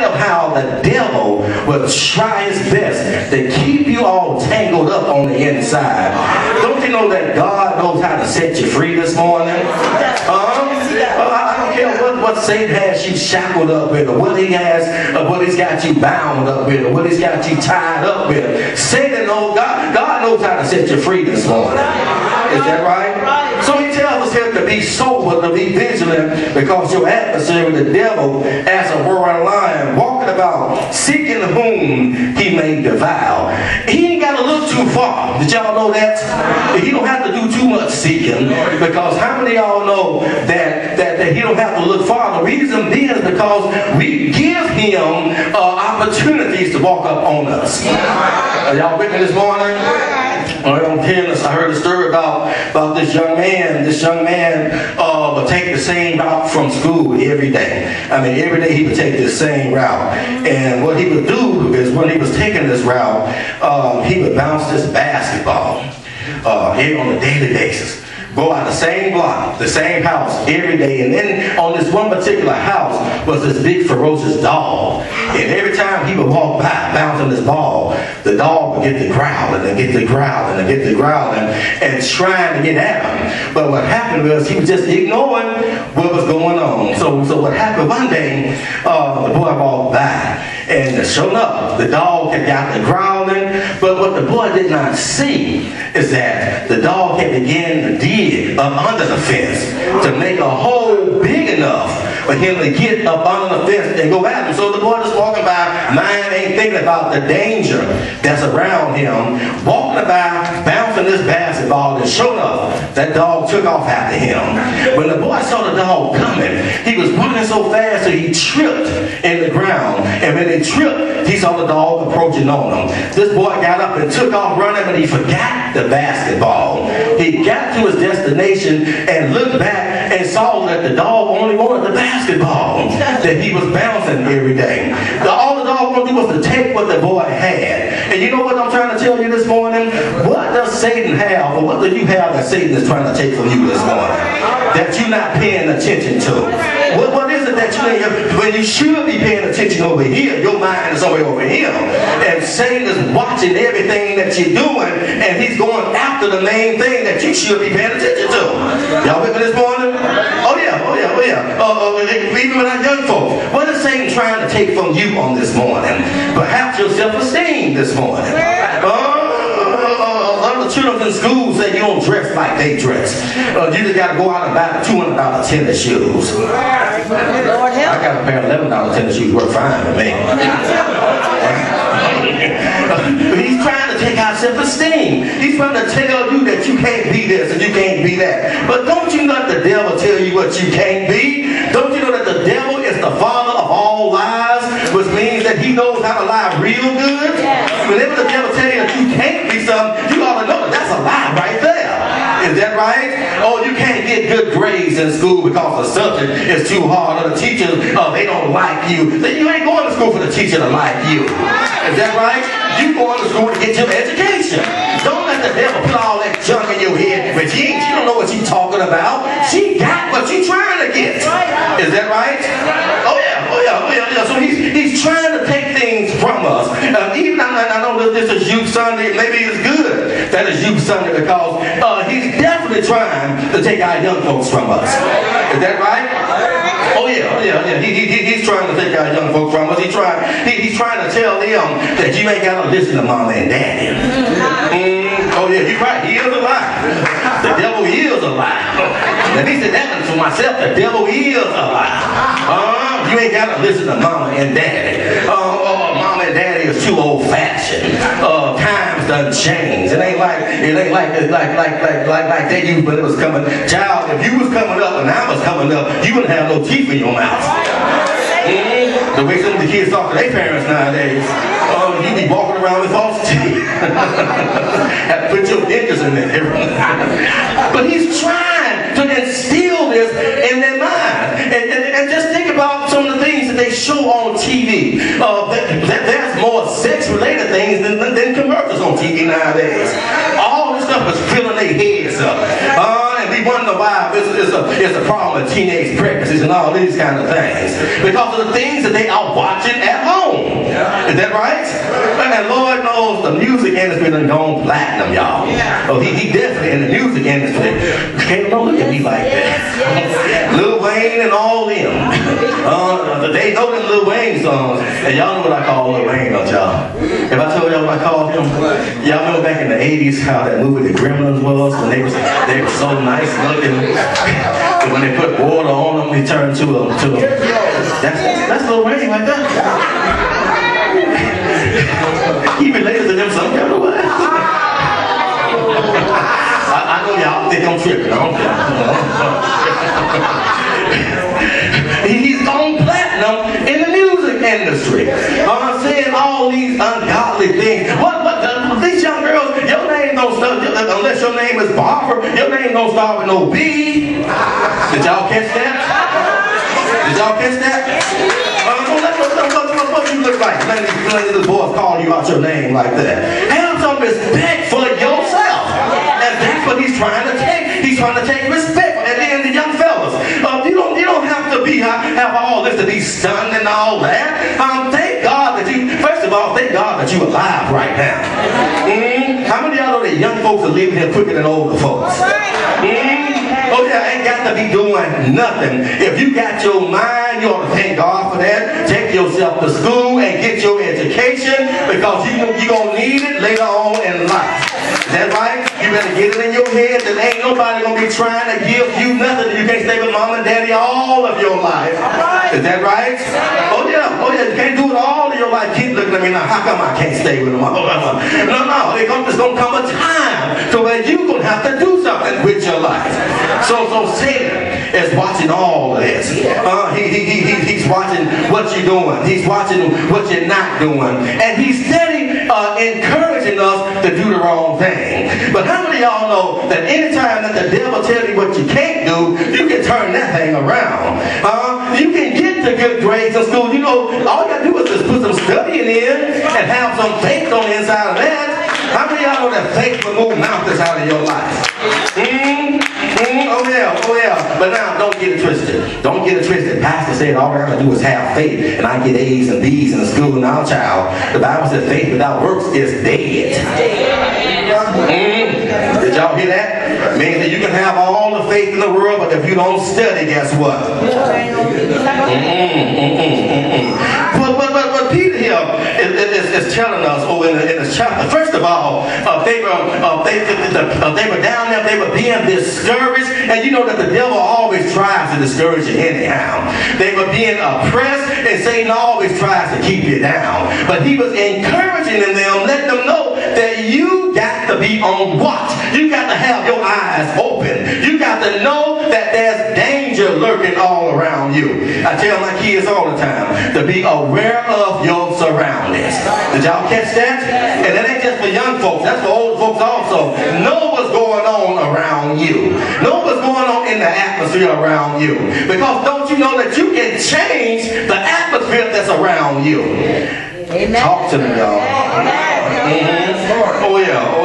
of how the devil will try his best to keep you all tangled up on the inside. Don't you know that God knows how to set you free this morning? I don't care what Satan has you shackled up with, or what he's got you bound up with, or what he's got you tied up with. Satan knows, God knows how to set you free this morning. Is that right? So he tells us here to be sober, to be vigilant, because your adversary, the devil, as a roaring lion, walking about, seeking whom he may devour. He ain't got to look too far. Did y'all know that? He don't have to do too much seeking, because how many of y'all know that he don't have to look far? The reason being is because we give him opportunities to walk up on us. Are y'all with me this morning? I heard a story about this young man. This young man would take the same route from school every day. I mean, every day he would take this same route. And what he would do is, when he was taking this route, he would bounce this basketball here on a daily basis. Go out the same block, the same house every day. And then on this one particular house was this big ferocious dog. And every time he would walk by bouncing this ball, the dog would get to growling and get to growling and get to growling and trying to get at him. But what happened was he was just ignoring what was going on. So what happened one day, the boy walked by, and sure enough, the dog had got to growling. But what the boy did not see is that the dog had begun to dig up under the fence to make a hole big enough for him to get up under the fence and go at him. So the boy just walking by, mind ain't thinking about the danger that's around him, walking by, bouncing this basketball, and sure enough, that dog took off after him. When the boy saw the dog coming, he was running so fast that he tripped in the ground. And when he tripped, he saw the dog approaching on him. This boy got up and took off running, but he forgot the basketball. He got to his destination and looked back and saw that the dog only wanted the basketball that he was bouncing every day. All the dog wanted to do was to take what the boy had. And you know what I'm trying to tell you this morning? What does Satan have, or what do you have that Satan is trying to take from you this morning that you're not paying attention to? What is it that when you should be paying attention over here, your mind is over here. And Satan is watching everything that you're doing, and he's going after the main thing that you should be paying attention to. Y'all with me this morning? Oh yeah. Even with our young folks, what is Satan trying to take from you on this morning? Perhaps your self-esteem this morning. The children in school say you don't dress like they dress. You just got to go out and buy $200 tennis shoes. Lord help. I got a pair of $11 tennis shoes, work fine for me. He's trying to take our self-esteem. He's trying to tell you that you can't be this and you can't be that. But don't you let the devil tell you what you can't be? Don't you know that the devil is the father of all lies, which means that he knows how to lie real good? Whenever the devil tells you that you can't be something, you ought to know that that's a lie right there. Is that right? Oh, you can't get good grades in school because the subject is too hard, or the teachers, they don't like you. Then you ain't going to school for the teacher to like you. Is that right? You going to school to get your education. Don't let the devil put all that junk in your head, but she don't know what she's talking about. She got what she's trying to get. Is that right? Oh yeah. So he's trying to take things from us. Even I know that this is Youth Sunday. Maybe it's good that it's Youth Sunday, because he's definitely trying to take our young folks from us. Is that right? Oh yeah. He's trying to take our young folks from us. He's trying to tell them that you ain't got to listen to mama and daddy. Oh yeah, you're right. He is a lie. The devil is a lie. At least that happens for myself. The devil is a lie. You ain't got to listen to mama and daddy. Mama and daddy is too old-fashioned. Times done changed. It ain't like they used when it was coming. Child, if you was coming up and I was coming up, you wouldn't have no teeth in your mouth. The way some of the kids talk to their parents nowadays, you be walking around with false teeth. Have to put your dentures in there. But he's trying to instill this in their mind. And just think about some of the things that they show on TV. There's more sex-related things than commercials on TV nowadays. All this stuff is filling their heads up. And we wonder why it's a problem with teenage pregnancies and all these kind of things. Because of the things that they are watching at done gone platinum, y'all. Oh, he definitely in the music industry. Don't look at me like that. Lil Wayne and all them. They know them Lil Wayne songs. And y'all know what I call Lil Wayne, don't y'all? If I told y'all what I called him, y'all remember back in the 80s how that movie The Gremlins was, when they were so nice looking. And when they put water on them, they turned to a that's Lil Wayne right there. He related to them some kind of way. I know y'all think I'm tripping. I don't care. He's gone platinum in the music industry. I'm saying all these ungodly things. These young girls, your name don't start, unless your name is Barbara, your name don't start with no B. Did y'all catch that? Did y'all catch that? What you look like? Let these boys call you out your name like that. Have some respect for yourself. And that's what he's trying to take. He's trying to take respect. And then the young fellas, you don't have to have all this to be stunned and all that. Thank God that first of all, thank God that you're alive right now. How many of y'all know that young folks are leaving here quicker than older folks? Oh yeah, ain't got to be doing nothing. If you got your mind, you ought to thank God for that. Take yourself to school and get your education, because you're going to need it later on in life. Is that right? You better get it in your head that ain't nobody going to be trying to give you nothing. You can't stay with mom and daddy all of your life. Is that right? Oh yeah, you can't do it all of your life. Keep looking at me now, how come I can't stay with them? No, it's going to come a time to where you're going to have to do something with your life. So Satan is watching all of this. He's watching what you're doing. He's watching what you're not doing. And he's steady encouraging us to do the wrong thing. But how many of y'all know that anytime that the devil tells you what you can't do, you can turn that thing around? You can get the good grades in school. You know, all you got to do is just put some studying in and have some faith on the inside of that. How many of y'all know that faith will move mountains out of your life? Oh yeah. But now, don't get it twisted. Don't get it twisted. Pastor said all I gotta do is have faith, and I get A's and B's in the school. Now, child, the Bible says faith without works is dead. Did y'all hear that? Means that you can have all the faith in the world, but if you don't study, guess what? But Peter here is telling us, in this chapter, first of all, they were down there, they were being discouraged, and you know that the devil always tries to discourage you anyhow. They were being oppressed, and Satan always tries to keep you down. But he was encouraging them, letting them know that you got to be on watch. You got to have your eyes open. You got to know that there's danger lurking all around you. I tell my kids all the time to be aware of your surroundings. Did y'all catch that? And that ain't just for young folks. That's for old folks also. Know what's going on around you. Know what's going on in the atmosphere around you. Because don't you know that you can change the atmosphere that's around you? Amen. Talk to me, y'all. Oh yeah.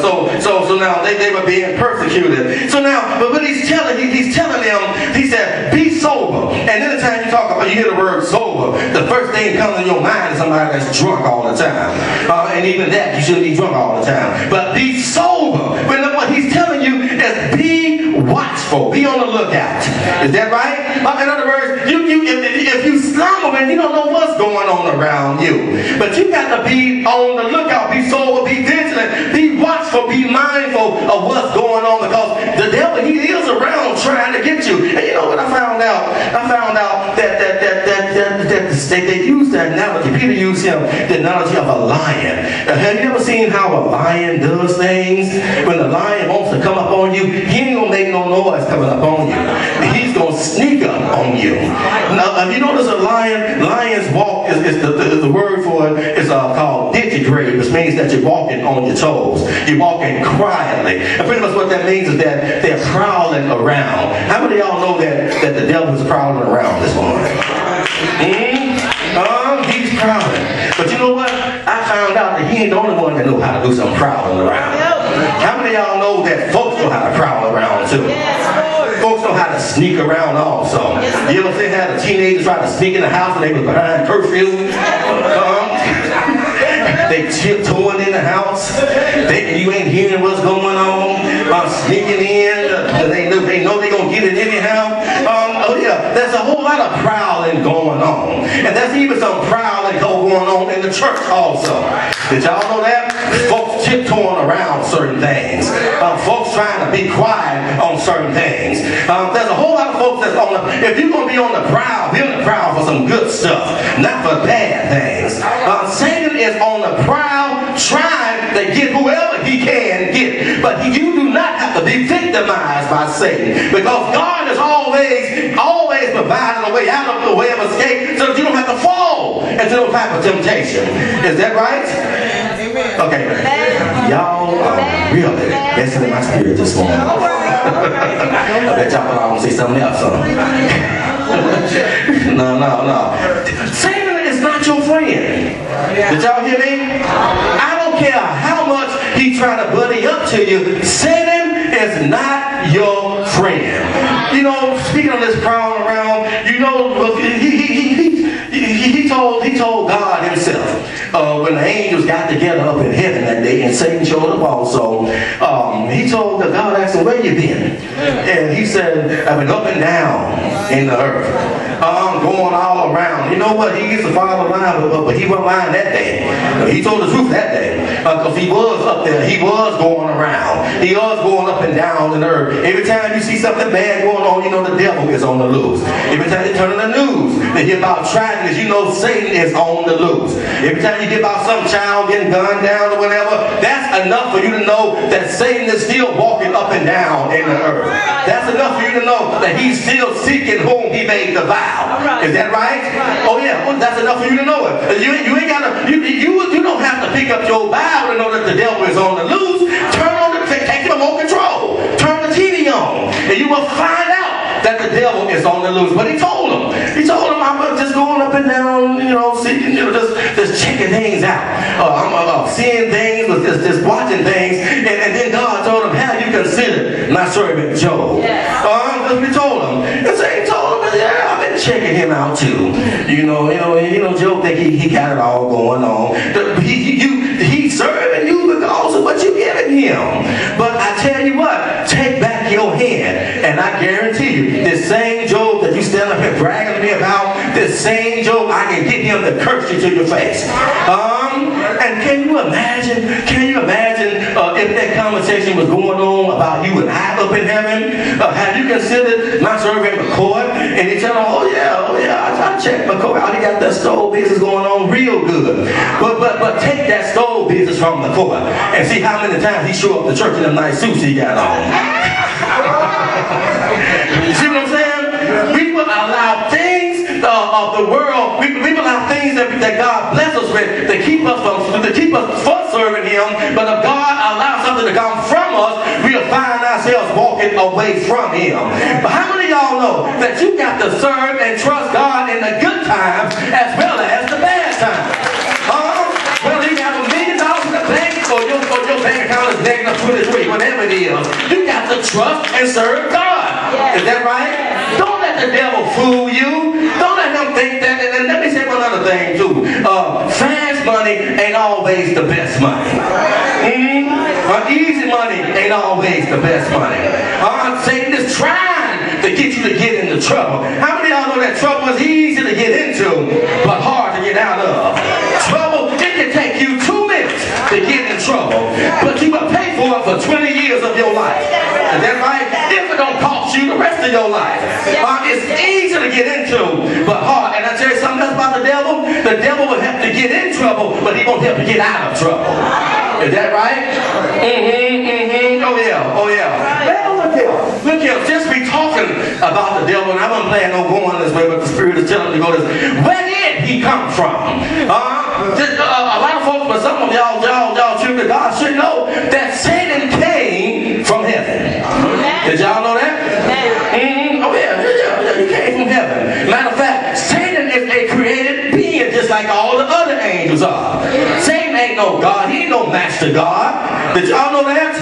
So now they were being persecuted. So now, but what he's telling them, he said, be sober. And anytime you hear the word sober, the first thing that comes in your mind is somebody that's drunk all the time. And even that, you shouldn't be drunk all the time. But be sober. But what he's telling you is be watchful. Be on the lookout. Is that right? In other words, if you slumber and you don't know what's going on around you. But you got to be on the lookout. Be sober. Be vigilant. Be watchful. Be mindful of what's going on, because the devil, he is around trying to get you. And you know what I found out? I found out that they used that analogy. Peter used the analogy of a lion. Have you ever seen how a lion does things? When the lion wants to come up on you, he ain't gonna make no noise coming up on you. He's gonna sneak up on you. Now, have you noticed a lion's walk is the word for it is called digigrade, which means that you're walking on your toes. You're walking quietly. And pretty much what that means is that they're prowling around. How many of y'all know that the devil is prowling around this morning? He's prowling. But you know what? I found out that he ain't the only one that knows how to do some prowling around. How many of y'all know that folks know how to prowl around too? Folks know how to sneak around also. You ever see how the teenagers try to sneak in the house when they was behind curfew? They tiptoeing in the house. and you ain't hearing what's going on, sneaking in, they know they're going to get it anyhow. Oh yeah, there's a whole lot of prowling going on. And there's even some prowling going on in the church also. Did y'all know that? Folks tiptoeing around certain things. Folks trying to be quiet on certain things. There's a whole lot of folks that's on the, if you're going to be on the prowl, be on the prowl for some good stuff, not for bad things. Satan is on the prowl trying to get whoever he can get. But you do not have to be victimized by Satan, because God has always provided a way out of the way of escape so that you don't have to fall into no type of temptation. Is that right? Okay. Y'all are really messing in my spirit this morning. I bet y'all thought I was going to say something else. No. Satan is not your friend. Did y'all hear me? I don't care how much he try to buddy up to you. Satan is not your friend. You know, speaking of this crowd around, you know, he told God himself when the angels got together up in heaven that day, and Satan showed up also. He told God, asked him, where you been? And he said, I've been up and down in the earth. I'm going all around. You know what? He used to follow the line, but he wasn't lying that day. He told the truth that day. Because he was up there. He was going around. He was going up and down in the earth. Every time you see something bad going on, you know the devil is on the loose. Every time you turn on the news and hear about tragedies, you know Satan is on the loose. Every time you hear about some child getting gunned down or whatever, that's enough for you to know that Satan is still walking up and down in the earth. That's enough for you to know that he's still seeking whom he may devour. Is that right? Oh yeah, well, that's enough for you to know it. You ain't gotta, you don't have to pick up your Bible to know that the devil is on the loose. Turn on the, take remote control. Turn the TV on, and you will find out that the devil is on the loose. But he told him, I'm just going up and down, you know, seeking, you know, just checking things out. I'm seeing things, just watching things, and then God told him, have you considered my servant Job? Because we told him, and so he told him, yeah, I've been checking him out too. You know, Job think he got it all going on. He's serving you because of what you giving him. But I tell you what, take back your hand, and I guarantee you, this same Job that you stand up here bragging to me about, this same Job, I can get him to curse you to your face. And can you imagine if that conversation was going on about you and I up in heaven? Have you considered my servant McCoy? And he tell him, oh yeah, I checked McCoy out. He got that stove business going on real good. But take that stove business from McCoy and see how many times he show up to church in them nice suits he got on. You see what I'm saying? We will allow things of the world. We will allow things that God bless us with to keep us from serving Him. But if God allows something to come from us, we'll find ourselves walking away from Him. But how many of y'all know that you got to serve and trust God in the good times as well as the bad times? Whether you have $1 million in the bank or your bank account is negative 23, whatever it is, you got to trust and serve God. Is that right? Don't let the devil fool you. Don't let him think that. And let me say one other thing too. Fast money ain't always the best money. Easy money ain't always the best money. Satan is trying to get you to get into trouble. How many of y'all know that trouble is easy to get into, but hard to get out of? Trouble, it can take you 2 minutes to get in trouble, but you will pay for it for 20 years of your life. Is that right? If it don't cost you the rest of your life. It's easy to get into, but hard. And I tell you something else about the devil. The devil will help to get in trouble, but he won't help to get out of trouble. Is that right? Oh yeah. Well, look here. Just be talking about the devil, and I wasn't planning on going this way, but the Spirit is telling me to go this way. Where did he come from? A lot of folks, but some of y'all children of God should know that Satan came from heaven. Did y'all know that? Oh yeah, he came from heaven. Matter of fact, Satan is a created being just like all the other angels are. Satan ain't no God. He ain't no master God. Did y'all know that?